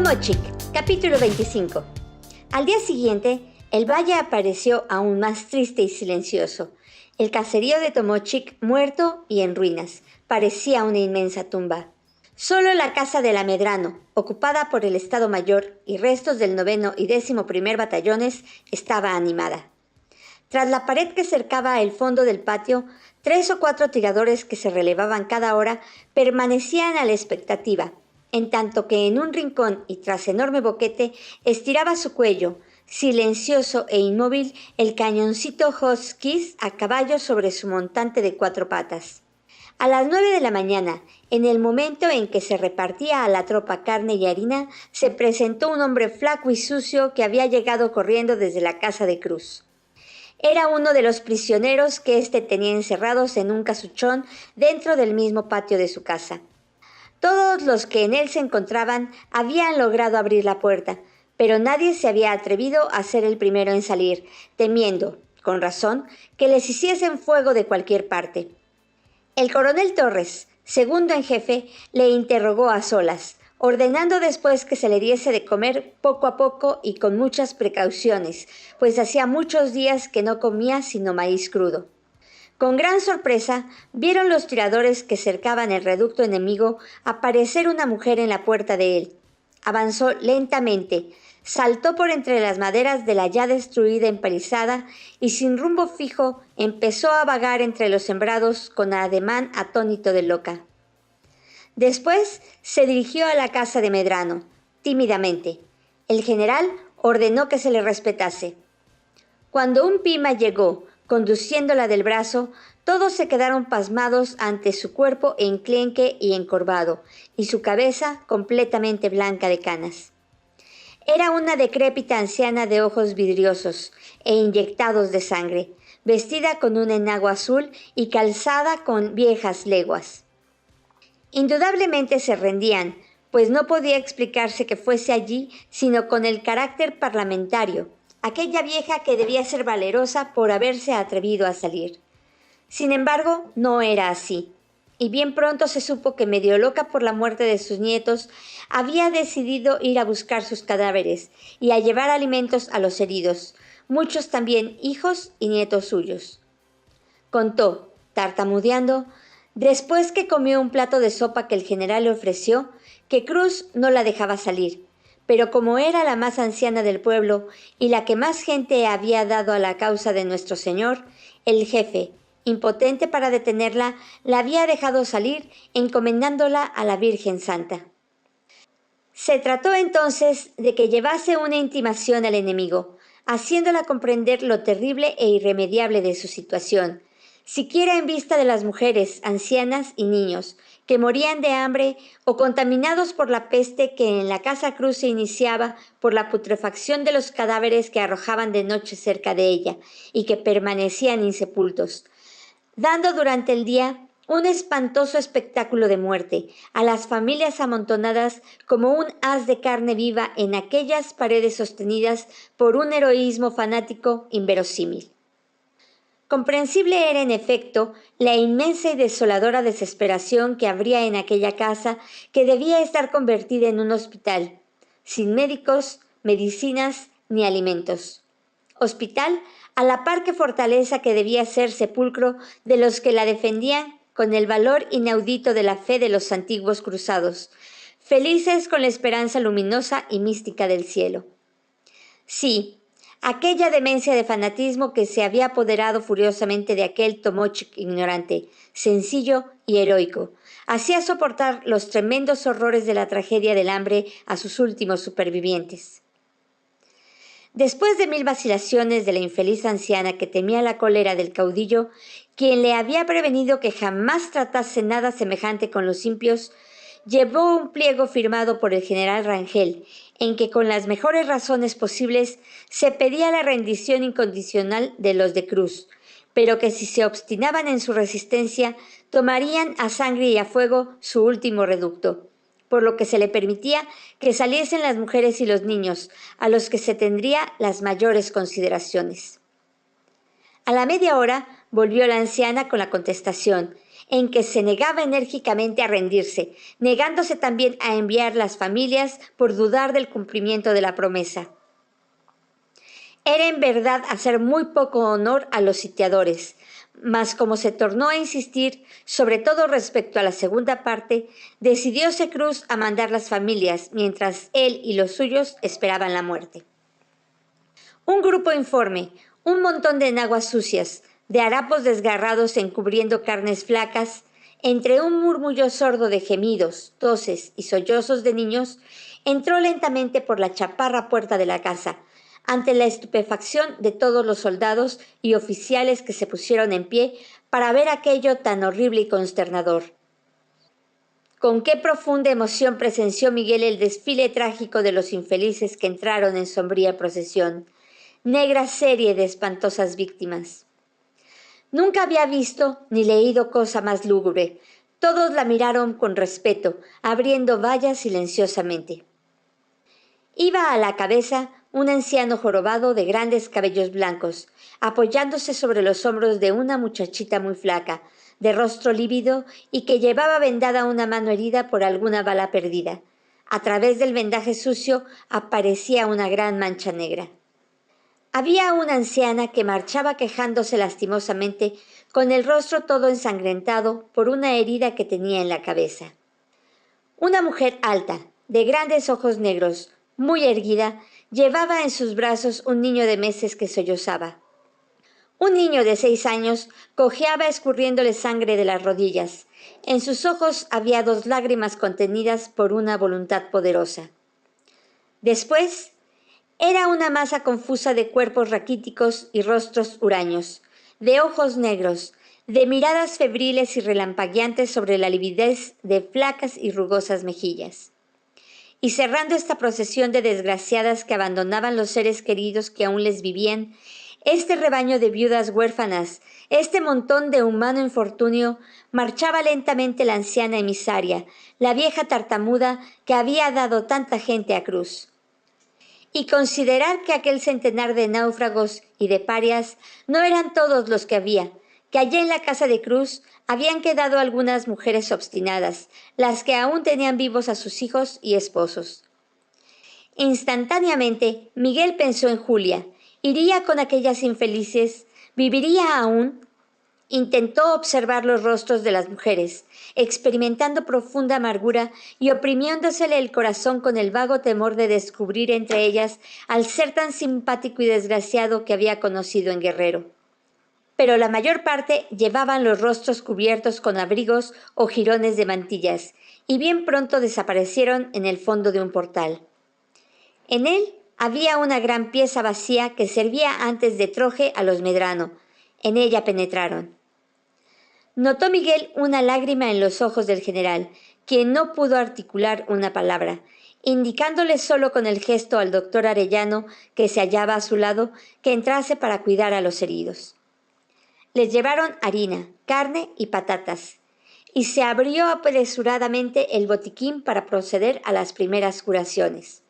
Tomochic, capítulo 25. Al día siguiente, el valle apareció aún más triste y silencioso. El caserío de Tomochic, muerto y en ruinas, parecía una inmensa tumba. Solo la casa del Amedrano, ocupada por el Estado Mayor y restos del 9º y 11º batallones, estaba animada. Tras la pared que cercaba el fondo del patio, 3 o 4 tiradores que se relevaban cada hora permanecían a la expectativa, en tanto que en un rincón y tras enorme boquete estiraba su cuello, silencioso e inmóvil, el cañoncito Hotchkiss a caballo sobre su montante de 4 patas. A las 9 de la mañana, en el momento en que se repartía a la tropa carne y harina, se presentó un hombre flaco y sucio que había llegado corriendo desde la casa de Cruz. Era uno de los prisioneros que éste tenía encerrados en un casuchón dentro del mismo patio de su casa. Todos los que en él se encontraban habían logrado abrir la puerta, pero nadie se había atrevido a ser el primero en salir, temiendo, con razón, que les hiciesen fuego de cualquier parte. El coronel Torres, segundo en jefe, le interrogó a solas, ordenando después que se le diese de comer poco a poco y con muchas precauciones, pues hacía muchos días que no comía sino maíz crudo. Con gran sorpresa, vieron los tiradores que cercaban el reducto enemigo aparecer una mujer en la puerta de él. Avanzó lentamente, saltó por entre las maderas de la ya destruida empalizada y sin rumbo fijo empezó a vagar entre los sembrados con ademán atónito de loca. Después se dirigió a la casa de Medrano, tímidamente. El general ordenó que se le respetase. Cuando un pima llegó, conduciéndola del brazo, todos se quedaron pasmados ante su cuerpo enclenque y encorvado, y su cabeza completamente blanca de canas. Era una decrépita anciana de ojos vidriosos e inyectados de sangre, vestida con un enagua azul y calzada con viejas leguas. Indudablemente se rendían, pues no podía explicarse que fuese allí sino con el carácter parlamentario, aquella vieja que debía ser valerosa por haberse atrevido a salir. Sin embargo, no era así, y bien pronto se supo que, medio loca por la muerte de sus nietos, había decidido ir a buscar sus cadáveres y a llevar alimentos a los heridos, muchos también hijos y nietos suyos. Contó, tartamudeando, después que comió un plato de sopa que el general le ofreció, que Cruz no la dejaba salir, pero como era la más anciana del pueblo y la que más gente había dado a la causa de nuestro Señor, el jefe, impotente para detenerla, la había dejado salir, encomendándola a la Virgen Santa. Se trató entonces de que llevase una intimación al enemigo, haciéndola comprender lo terrible e irremediable de su situación, siquiera en vista de las mujeres, ancianas y niños, que morían de hambre o contaminados por la peste que en la casa Cruz se iniciaba por la putrefacción de los cadáveres que arrojaban de noche cerca de ella y que permanecían insepultos, dando durante el día un espantoso espectáculo de muerte a las familias amontonadas como un haz de carne viva en aquellas paredes sostenidas por un heroísmo fanático inverosímil. Comprensible era, en efecto, la inmensa y desoladora desesperación que habría en aquella casa, que debía estar convertida en un hospital, sin médicos, medicinas ni alimentos. Hospital a la par que fortaleza que debía ser sepulcro de los que la defendían con el valor inaudito de la fe de los antiguos cruzados, felices con la esperanza luminosa y mística del cielo. Sí, aquella demencia de fanatismo que se había apoderado furiosamente de aquel Tomochic ignorante, sencillo y heroico, hacía soportar los tremendos horrores de la tragedia del hambre a sus últimos supervivientes. Después de 1000 vacilaciones de la infeliz anciana que temía la cólera del caudillo, quien le había prevenido que jamás tratase nada semejante con los impios, llevó un pliego firmado por el general Rangel, en que con las mejores razones posibles se pedía la rendición incondicional de los de Cruz, pero que si se obstinaban en su resistencia, tomarían a sangre y a fuego su último reducto, por lo que se le permitía que saliesen las mujeres y los niños, a los que se tendría las mayores consideraciones. A la media hora volvió la anciana con la contestación, en que se negaba enérgicamente a rendirse, negándose también a enviar las familias por dudar del cumplimiento de la promesa. Era en verdad hacer muy poco honor a los sitiadores, mas como se tornó a insistir, sobre todo respecto a la segunda parte, decidióse Cruz a mandar las familias, mientras él y los suyos esperaban la muerte. Un grupo informe, un montón de enaguas sucias, de harapos desgarrados encubriendo carnes flacas, entre un murmullo sordo de gemidos, toses y sollozos de niños, entró lentamente por la chaparra puerta de la casa, ante la estupefacción de todos los soldados y oficiales que se pusieron en pie para ver aquello tan horrible y consternador. Con qué profunda emoción presenció Miguel el desfile trágico de los infelices que entraron en sombría procesión, negra serie de espantosas víctimas. Nunca había visto ni leído cosa más lúgubre. Todos la miraron con respeto, abriendo vallas silenciosamente. Iba a la cabeza un anciano jorobado de grandes cabellos blancos, apoyándose sobre los hombros de una muchachita muy flaca, de rostro lívido y que llevaba vendada una mano herida por alguna bala perdida. A través del vendaje sucio aparecía una gran mancha negra. Había una anciana que marchaba quejándose lastimosamente, con el rostro todo ensangrentado por una herida que tenía en la cabeza. Una mujer alta, de grandes ojos negros, muy erguida, llevaba en sus brazos un niño de meses que sollozaba. Un niño de 6 años cojeaba escurriéndole sangre de las rodillas. En sus ojos había 2 lágrimas contenidas por una voluntad poderosa. Después, era una masa confusa de cuerpos raquíticos y rostros huraños, de ojos negros, de miradas febriles y relampagueantes sobre la lividez de flacas y rugosas mejillas. Y cerrando esta procesión de desgraciadas que abandonaban los seres queridos que aún les vivían, este rebaño de viudas huérfanas, este montón de humano infortunio, marchaba lentamente la anciana emisaria, la vieja tartamuda que había dado tanta gente a Cruz. Y considerar que aquel centenar de náufragos y de parias no eran todos los que había, que allá en la casa de Cruz habían quedado algunas mujeres obstinadas, las que aún tenían vivos a sus hijos y esposos. Instantáneamente, Miguel pensó en Julia. ¿Iría con aquellas infelices? ¿Viviría aún? Intentó observar los rostros de las mujeres, experimentando profunda amargura y oprimiéndosele el corazón con el vago temor de descubrir entre ellas al ser tan simpático y desgraciado que había conocido en Guerrero. Pero la mayor parte llevaban los rostros cubiertos con abrigos o jirones de mantillas, y bien pronto desaparecieron en el fondo de un portal. En él había una gran pieza vacía que servía antes de troje a los Medrano. En ella penetraron. Notó Miguel una lágrima en los ojos del general, quien no pudo articular una palabra, indicándole solo con el gesto al doctor Arellano, que se hallaba a su lado, que entrase para cuidar a los heridos. Les llevaron harina, carne y patatas, y se abrió apresuradamente el botiquín para proceder a las primeras curaciones.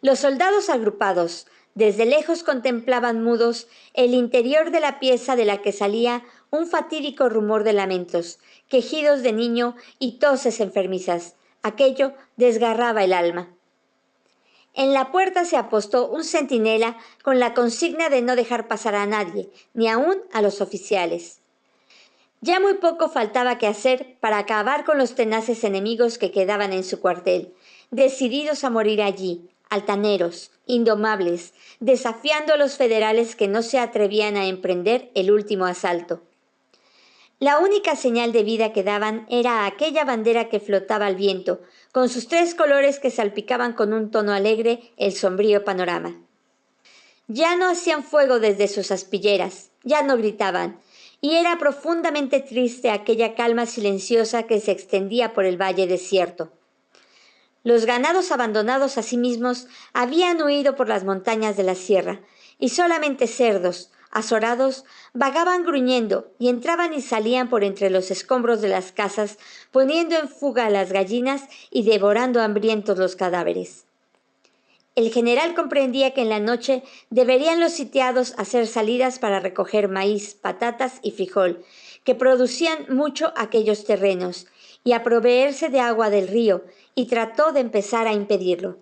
Los soldados agrupados, desde lejos contemplaban mudos el interior de la pieza de la que salía un fatídico rumor de lamentos, quejidos de niño y toses enfermizas. Aquello desgarraba el alma. En la puerta se apostó un centinela con la consigna de no dejar pasar a nadie, ni aun a los oficiales. Ya muy poco faltaba que hacer para acabar con los tenaces enemigos que quedaban en su cuartel, decididos a morir allí, altaneros, indomables, desafiando a los federales que no se atrevían a emprender el último asalto. La única señal de vida que daban era aquella bandera que flotaba al viento, con sus 3 colores que salpicaban con un tono alegre el sombrío panorama. Ya no hacían fuego desde sus aspilleras, ya no gritaban, y era profundamente triste aquella calma silenciosa que se extendía por el valle desierto. Los ganados abandonados a sí mismos habían huido por las montañas de la sierra, y solamente cerdos, azorados, vagaban gruñendo y entraban y salían por entre los escombros de las casas, poniendo en fuga a las gallinas y devorando hambrientos los cadáveres. El general comprendía que en la noche deberían los sitiados hacer salidas para recoger maíz, patatas y frijol, que producían mucho aquellos terrenos, y a proveerse de agua del río, y trató de empezar a impedirlo.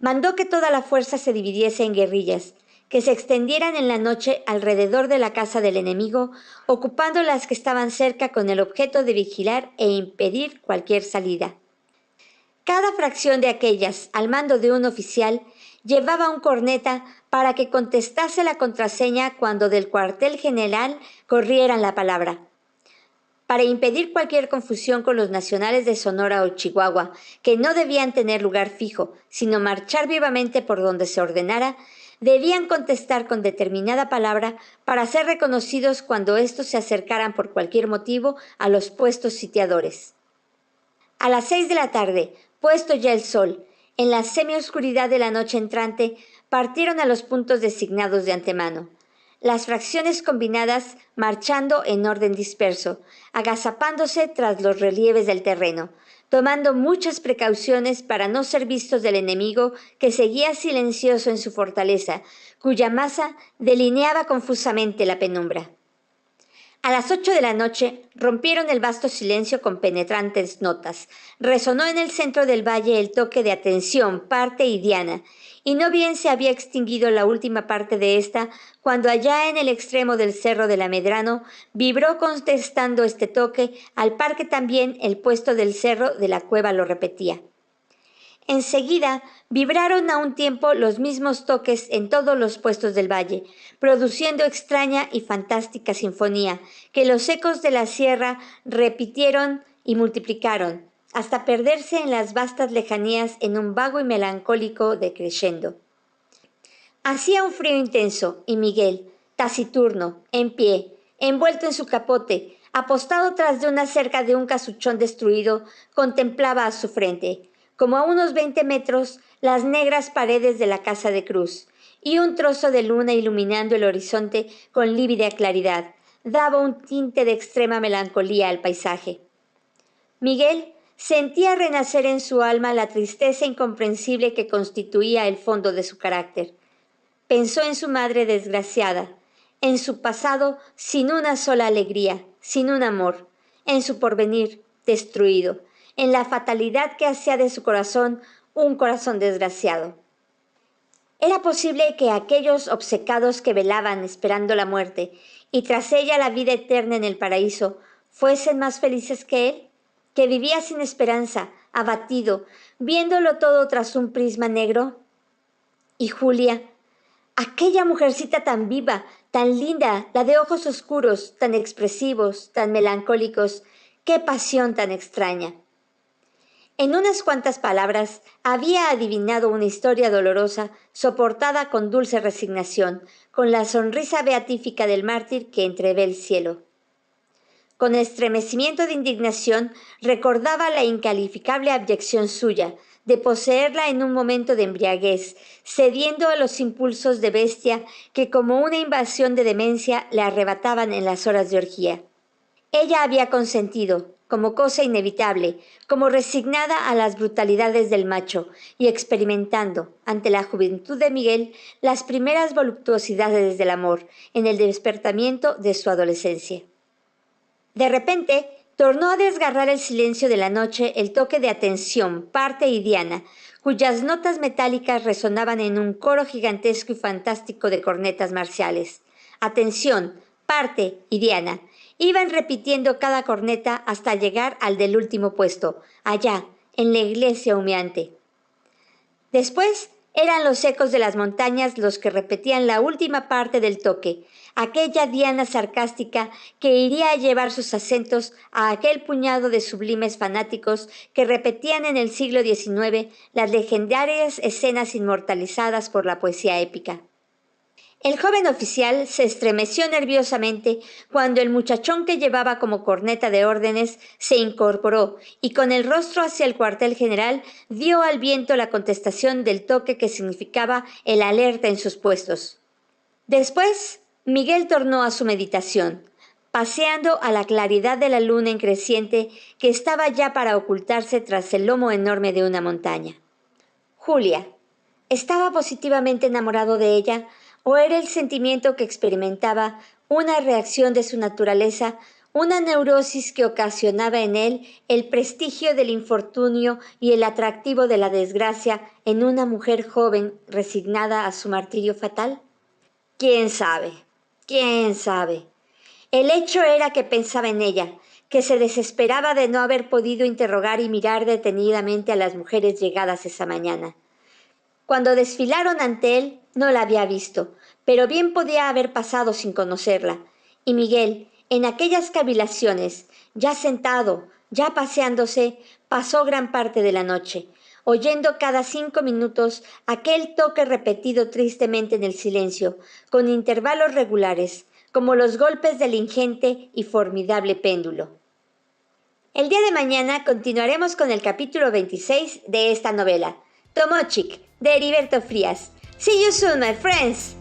Mandó que toda la fuerza se dividiese en guerrillas, que se extendieran en la noche alrededor de la casa del enemigo, ocupando las que estaban cerca con el objeto de vigilar e impedir cualquier salida. Cada fracción de aquellas, al mando de un oficial, llevaba un corneta para que contestase la contraseña cuando del cuartel general corrieran la palabra. Para impedir cualquier confusión con los nacionales de Sonora o Chihuahua, que no debían tener lugar fijo, sino marchar vivamente por donde se ordenara, debían contestar con determinada palabra para ser reconocidos cuando éstos se acercaran por cualquier motivo a los puestos sitiadores. A las 6 de la tarde, puesto ya el sol, en la semioscuridad de la noche entrante, partieron a los puntos designados de antemano. Las fracciones combinadas marchando en orden disperso, agazapándose tras los relieves del terreno, tomando muchas precauciones para no ser vistos del enemigo que seguía silencioso en su fortaleza, cuya masa delineaba confusamente la penumbra. A las 8 de la noche rompieron el vasto silencio con penetrantes notas. Resonó en el centro del valle el toque de atención, parte y diana, y no bien se había extinguido la última parte de esta, cuando allá en el extremo del cerro del Amedrano vibró contestando este toque, al par que también el puesto del cerro de la cueva lo repetía. Enseguida vibraron a un tiempo los mismos toques en todos los puestos del valle, produciendo extraña y fantástica sinfonía, que los ecos de la sierra repitieron y multiplicaron, hasta perderse en las vastas lejanías en un vago y melancólico decrescendo. Hacía un frío intenso, y Miguel, taciturno, en pie, envuelto en su capote, apostado tras de una cerca de un casuchón destruido, contemplaba a su frente, como a unos 20 metros, las negras paredes de la casa de Cruz, y un trozo de luna iluminando el horizonte con lívida claridad, daba un tinte de extrema melancolía al paisaje. Miguel sentía renacer en su alma la tristeza incomprensible que constituía el fondo de su carácter. Pensó en su madre desgraciada, en su pasado sin una sola alegría, sin un amor, en su porvenir destruido, en la fatalidad que hacía de su corazón un corazón desgraciado. ¿Era posible que aquellos obcecados que velaban esperando la muerte y tras ella la vida eterna en el paraíso fuesen más felices que él, que vivía sin esperanza, abatido, viéndolo todo tras un prisma negro? Y Julia, aquella mujercita tan viva, tan linda, la de ojos oscuros, tan expresivos, tan melancólicos, qué pasión tan extraña. En unas cuantas palabras había adivinado una historia dolorosa, soportada con dulce resignación, con la sonrisa beatífica del mártir que entrevé el cielo. Con estremecimiento de indignación recordaba la incalificable abyección suya, de poseerla en un momento de embriaguez, cediendo a los impulsos de bestia que como una invasión de demencia le arrebataban en las horas de orgía. Ella había consentido, como cosa inevitable, como resignada a las brutalidades del macho, y experimentando, ante la juventud de Miguel, las primeras voluptuosidades del amor, en el despertamiento de su adolescencia. De repente, tornó a desgarrar el silencio de la noche el toque de atención, parte y diana, cuyas notas metálicas resonaban en un coro gigantesco y fantástico de cornetas marciales. Atención, parte y diana. Iban repitiendo cada corneta hasta llegar al del último puesto, allá, en la iglesia humeante. Después eran los ecos de las montañas los que repetían la última parte del toque, aquella diana sarcástica que iría a llevar sus acentos a aquel puñado de sublimes fanáticos que repetían en el siglo XIX las legendarias escenas inmortalizadas por la poesía épica. El joven oficial se estremeció nerviosamente cuando el muchachón que llevaba como corneta de órdenes se incorporó y con el rostro hacia el cuartel general dio al viento la contestación del toque que significaba el alerta en sus puestos. Después, Miguel tornó a su meditación, paseando a la claridad de la luna en creciente que estaba ya para ocultarse tras el lomo enorme de una montaña. Julia, ¿Estaba positivamente enamorado de ella o era el sentimiento que experimentaba una reacción de su naturaleza, una neurosis que ocasionaba en él el prestigio del infortunio y el atractivo de la desgracia en una mujer joven resignada a su martirio fatal? ¿Quién sabe? ¿Quién sabe? El hecho era que pensaba en ella, que se desesperaba de no haber podido interrogar y mirar detenidamente a las mujeres llegadas esa mañana. Cuando desfilaron ante él, no la había visto, pero bien podía haber pasado sin conocerla. Y Miguel, en aquellas cavilaciones, ya sentado, ya paseándose, pasó gran parte de la noche, oyendo cada 5 minutos aquel toque repetido tristemente en el silencio, con intervalos regulares, como los golpes del ingente y formidable péndulo. El día de mañana continuaremos con el capítulo 26 de esta novela, Tomochic, de Heriberto Frías. See you soon, my friends!